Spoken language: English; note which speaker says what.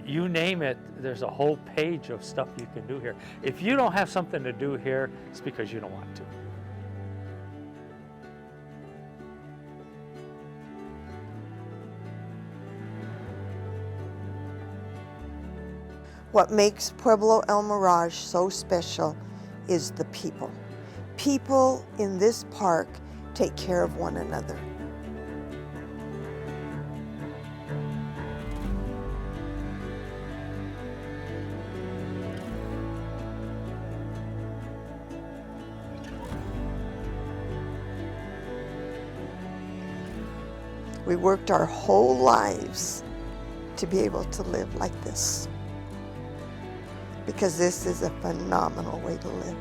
Speaker 1: You name it, there's a whole page of stuff you can do here. If you don't have something to do here, it's because you don't want to.
Speaker 2: What makes Pueblo El Mirage so special is the people. People in this park take care of one another. We worked our whole lives to be able to live like this, because this is a phenomenal way to live.